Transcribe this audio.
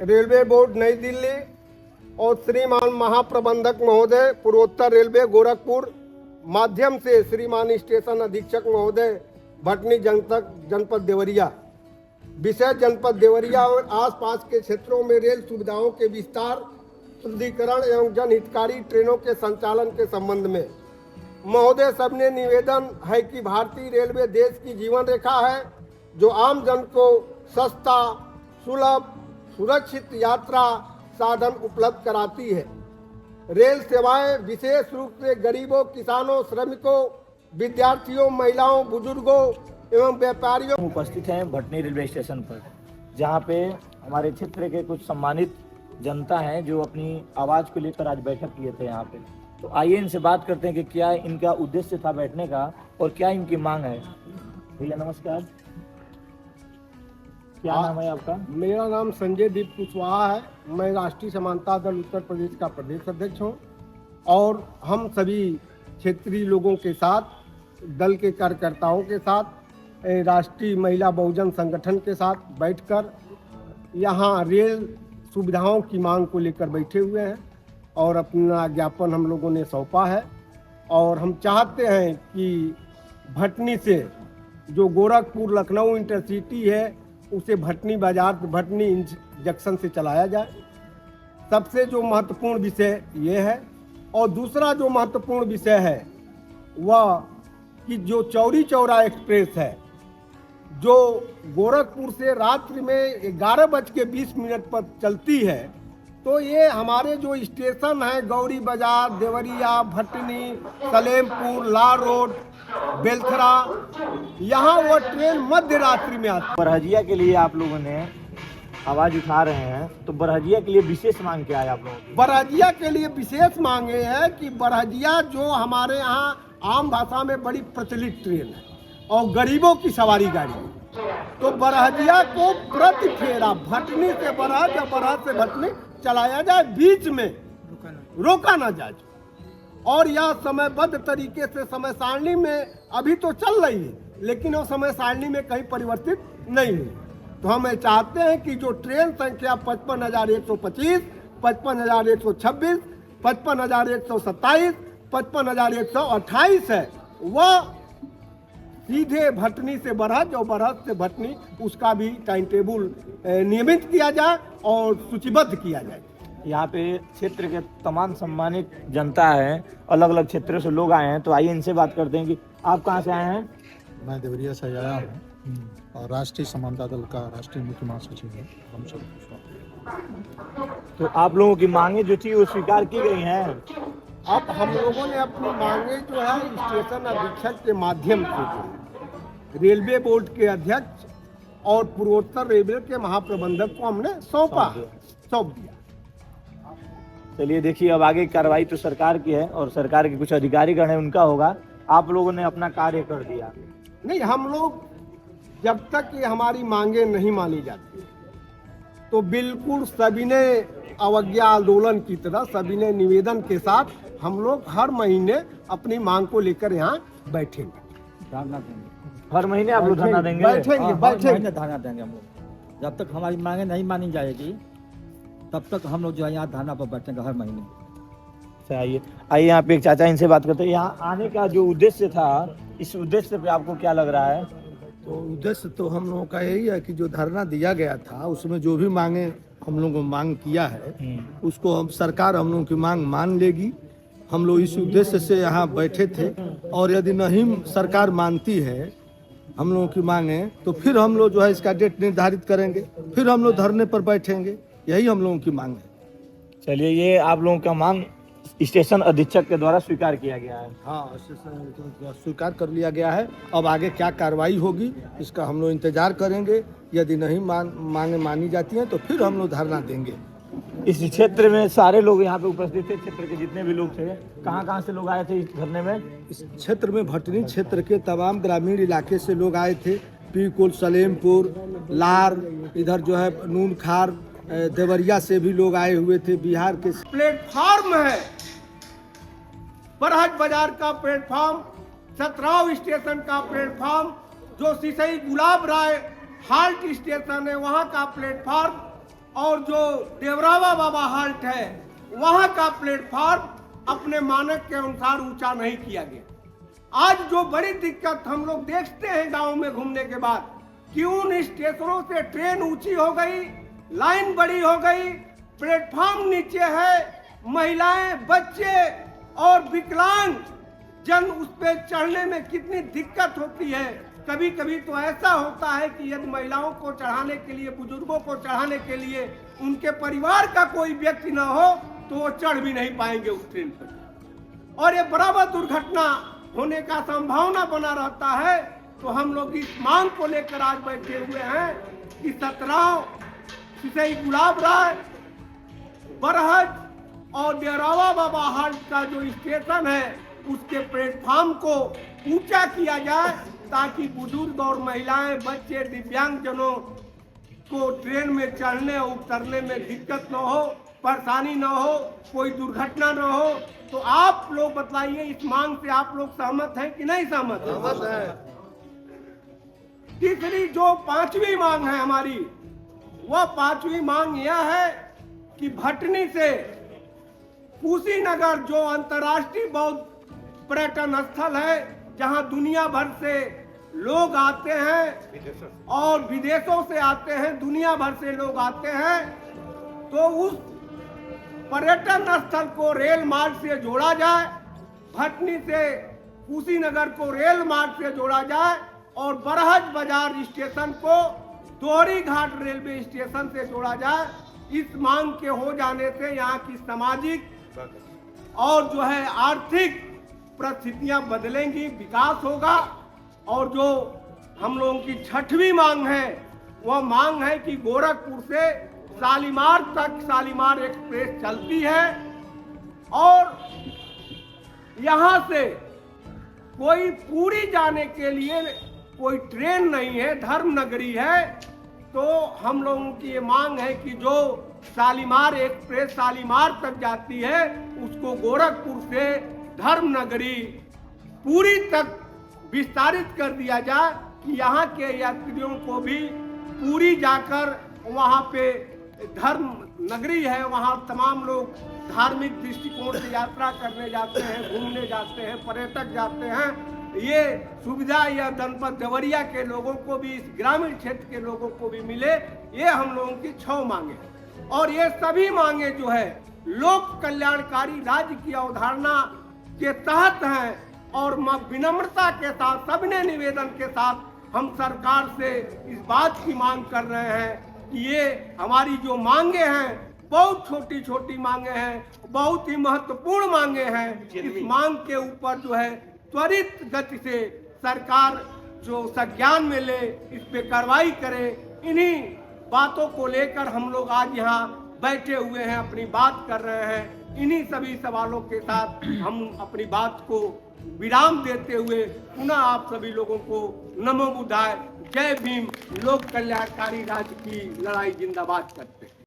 Railway board नई दिल्ली और श्रीमान महाप्रबंधक महोदय पूर्वोत्तर रेलवे गोरखपुर माध्यम से श्रीमान स्टेशन अधीक्षक महोदय भटनी जनपद देवरिया, विषय जनपद देवरिया और आसपास के क्षेत्रों में रेल सुविधाओं के विस्तार, सुदृढ़ीकरण एवं जनहितकारी ट्रेनों के संचालन के संबंध में महोदय सबने निवेदन है कि भारतीय रेलवे देश की जीवन रेखा है जो आम जन को सस्ता, सुलभ, सुरक्षित यात्रा साधन उपलब्ध कराती है। रेल सेवाएं विशेष रूप से गरीबों, किसानों, श्रमिकों, विद्यार्थियों, महिलाओं, बुजुर्गों एवं व्यापारियों उपस्थित हैं भटनी रेलवे स्टेशन पर, जहां पे हमारे क्षेत्र के कुछ सम्मानित जनता हैं जो अपनी आवाज को लेकर आज बैठक किए थे यहाँ पे। तो आइए इनसे बात करते हैं कि क्या इनका उद्देश्य था बैठने का और क्या इनकी मांग है। भैया नमस्कार, क्या नाम है आपका? मेरा नाम संजय दीप कुशवाहा है। मैं राष्ट्रीय समानता दल उत्तर प्रदेश का प्रदेश अध्यक्ष हूँ और हम सभी क्षेत्रीय लोगों के साथ, दल के कार्यकर्ताओं के साथ, राष्ट्रीय महिला बहुजन संगठन के साथ बैठकर यहाँ रेल सुविधाओं की मांग को लेकर बैठे हुए हैं और अपना ज्ञापन हम लोगों ने सौंपा है। और हम चाहते हैं कि भटनी से जो गोरखपुर लखनऊ इंटरसिटी है उसे भटनी बाजार, भटनी जंक्शन से चलाया जाए। सबसे जो महत्वपूर्ण विषय ये है। और दूसरा जो महत्वपूर्ण विषय है वह कि जो चौरी चौरा एक्सप्रेस है जो गोरखपुर से रात्रि में 11:20 पर चलती है, तो ये हमारे जो स्टेशन है गौरी बाजार, देवरिया, भटनी, सलेमपुर, लाल रोड, बेलथरा, यहाँ वो ट्रेन मध्य रात्रि में आती है। बरहजिया के लिए आप लोगों ने आवाज उठा रहे हैं, तो बरहजिया के लिए विशेष मांग क्या है आप लोगों की? बरहजिया के लिए विशेष मांग ये है कि बरहजिया जो हमारे यहाँ आम भाषा में बड़ी प्रचलित ट्रेन है और गरीबों की सवारी गाड़ी है, तो बरहजिया को प्रति फेरा भटनी से बरहज या बरहज से भटनी चलाया जाए, बीच में रोका ना जाए। और यह समयबद्ध तरीके से समय सारणी में अभी तो चल रही है, लेकिन वो समय सारणी में कहीं परिवर्तित नहीं हुई। तो हम चाहते हैं कि जो ट्रेन संख्या 55,125, 55,126, 55,127, 55,128 है, वह सीधे भटनी से बरहज और बरहज से भटनी उसका भी टाइम टेबल नियमित किया जाए और सूचीबद्ध किया जाए। यहाँ पे क्षेत्र के तमाम सम्मानित जनता है, अलग अलग क्षेत्रों से लोग आए हैं, तो आइए इनसे बात करते हैं कि आप कहाँ से आए हैं? मैं देवरिया से आया हूँ और राष्ट्रीय समानता दल का राष्ट्रीय मुख्य महासचिव है। तो आप लोगों की मांगे जो थी वो स्वीकार की गई हैं? अब हम लोगों ने अपनी मांगे जो है स्टेशन अधीक्षक के माध्यम से रेलवे बोर्ड के अध्यक्ष और पूर्वोत्तर रेलवे के महाप्रबंधक को हमने सौंप दिया। चलिए देखिए, अब आगे की कार्रवाई तो सरकार की है और सरकार के कुछ अधिकारीगण है उनका होगा। आप लोगों ने अपना कार्य कर दिया। नहीं, हम लोग जब तक ये हमारी मांगे नहीं मानी जाती तो बिल्कुल सभी ने अवज्ञा आंदोलन की तरह सभी ने निवेदन के साथ हम लोग हर महीने अपनी मांग को लेकर यहाँ बैठेंगे। हर महीने आप लोग धरना देंगे? बैठेंगे धरना देंगे हम लोग। जब तक हमारी मांगे नहीं मानी जाएगी तब तक हम लोग जो है यहाँ धरना पर बैठेंगे हर महीने। आइए यहाँ पे एक चाचा, इनसे बात करते हैं। यहाँ आने का जो उद्देश्य था, इस उद्देश्य पे आपको क्या लग रहा है? तो उद्देश्य तो हम लोगों का यही है कि जो धरना दिया गया था उसमें जो भी मांगे हम लोगों को मांग किया है उसको हम सरकार हम लोगों की मांग मान लेगी। हम लोग इस उद्देश्य से यहाँ बैठे थे और यदि नहीं सरकार मानती है हम लोगों की मांगे तो फिर हम लोग जो है इसका डेट निर्धारित करेंगे, फिर हम लोग धरने पर बैठेंगे। यही हम लोगों की मांग है। चलिए, ये आप लोगों का मांग स्टेशन अधीक्षक के द्वारा स्वीकार किया गया है। हाँ, स्टेशन स्वीकार कर लिया गया है। अब आगे क्या कार्रवाई होगी इसका हम लोग इंतजार करेंगे। यदि नहीं मांगे मानी जाती हैं तो फिर हम लोग धरना देंगे। इस क्षेत्र में सारे लोग यहाँ पे उपस्थित थे, क्षेत्र के जितने भी लोग थे। कहाँ से लोग आए थे इस धरने में? इस क्षेत्र में भटनी क्षेत्र के तमाम ग्रामीण इलाके से लोग आए थे। पीकुल, सलेमपुर, लार, इधर जो है नून खार, देवरिया से भी लोग आए हुए थे। बिहार के प्लेटफॉर्म है बरहज बाजार का प्लेटफॉर्म, सतराव स्टेशन का प्लेटफॉर्म, जो सिसई गुलाब राय हाल्ट स्टेशन है वहाँ का प्लेटफॉर्म, और जो देवरावा बाबा हाल्ट है वहां का प्लेटफॉर्म अपने मानक के अनुसार ऊंचा नहीं किया गया। आज जो बड़ी दिक्कत हम लोग देखते हैं गांव में घूमने के बाद कि उन स्टेशनों से ट्रेन ऊंची हो गई, लाइन बड़ी हो गई, प्लेटफॉर्म नीचे है, महिलाएं, बच्चे और विकलांग जन उस पे चढ़ने में कितनी दिक्कत होती है। कभी कभी तो ऐसा होता है कि यदि महिलाओं को चढ़ाने के लिए, बुजुर्गों को चढ़ाने के लिए उनके परिवार का कोई व्यक्ति ना हो तो वो चढ़ भी नहीं पाएंगे उस ट्रेन पर, और ये बराबर दुर्घटना होने का संभावना बना रहता है। तो हम लोग इस मांग को लेकर आज बैठे हुए हैं कि सतराव, सिसई गुलाब राय, बरहज और डेरावा बाबा हाल्ट का जो स्टेशन है उसके प्लेटफॉर्म को ऊंचा किया जाए ताकि बुजुर्ग और महिलाएं, बच्चे, दिव्यांगजनों को ट्रेन में चढ़ने और उतरने में दिक्कत न हो, परेशानी न हो, कोई दुर्घटना न हो। तो आप लोग बताइए, इस मांग से आप लोग सहमत हैं कि नहीं सहमत हैं? सहमत है। तीसरी जो पांचवी मांग है हमारी, वह पांचवी मांग यह है कि भटनी से कुशीनगर जो अंतर्राष्ट्रीय बौद्ध पर्यटन स्थल है जहां दुनिया भर से लोग आते हैं और विदेशों से आते हैं, दुनिया भर से लोग आते हैं, तो उस पर्यटन स्थल को रेल मार्ग से जोड़ा जाए, भटनी से कुशीनगर को रेल मार्ग से जोड़ा जाए और बरहज बाजार स्टेशन को दोहरी घाट रेलवे स्टेशन से जोड़ा जाए। इस मांग के हो जाने से यहाँ की सामाजिक और जो है आर्थिक परिस्थितियां बदलेंगी, विकास होगा। और जो हम लोगों की छठवीं मांग है वह मांग है कि गोरखपुर से शालीमार तक शालीमार एक्सप्रेस चलती है और यहाँ से कोई पूरी जाने के लिए कोई ट्रेन नहीं है, धर्म नगरी है। तो हम लोगों की ये मांग है कि जो शालीमार एक्सप्रेस शालीमार तक जाती है उसको गोरखपुर से धर्म नगरी पूरी तक विस्तारित कर दिया जाए कि यहाँ के यात्रियों को भी पूरी जाकर वहाँ पे धर्म नगरी है, वहाँ तमाम लोग धार्मिक दृष्टिकोण से यात्रा करने जाते हैं, घूमने जाते हैं, पर्यटक जाते हैं। ये सुविधा यह जनपद देवरिया के लोगों को भी, इस ग्रामीण क्षेत्र के लोगों को भी मिले, ये हम लोगों की 6 मांगे हैं। और ये सभी मांगे जो है लोक कल्याणकारी राज्य की अवधारणा के तहत हैं और विनम्रता के साथ, सविनय निवेदन के साथ हम सरकार से इस बात की मांग कर रहे हैं कि ये हमारी जो मांगे हैं बहुत छोटी छोटी मांगे हैं, बहुत ही महत्वपूर्ण मांगे हैं। इस मांग के ऊपर जो है त्वरित गति से सरकार जो संज्ञान में ले, इस पे कार्रवाई करे। इन्हीं बातों को लेकर हम लोग आज यहाँ बैठे हुए हैं, अपनी बात कर रहे हैं। इन्हीं सभी सवालों के साथ हम अपनी बात को विराम देते हुए पुनः आप सभी लोगों को नमो बुद्धाय, जय भीम, लोक कल्याणकारी राज्य की लड़ाई जिंदाबाद करते हैं।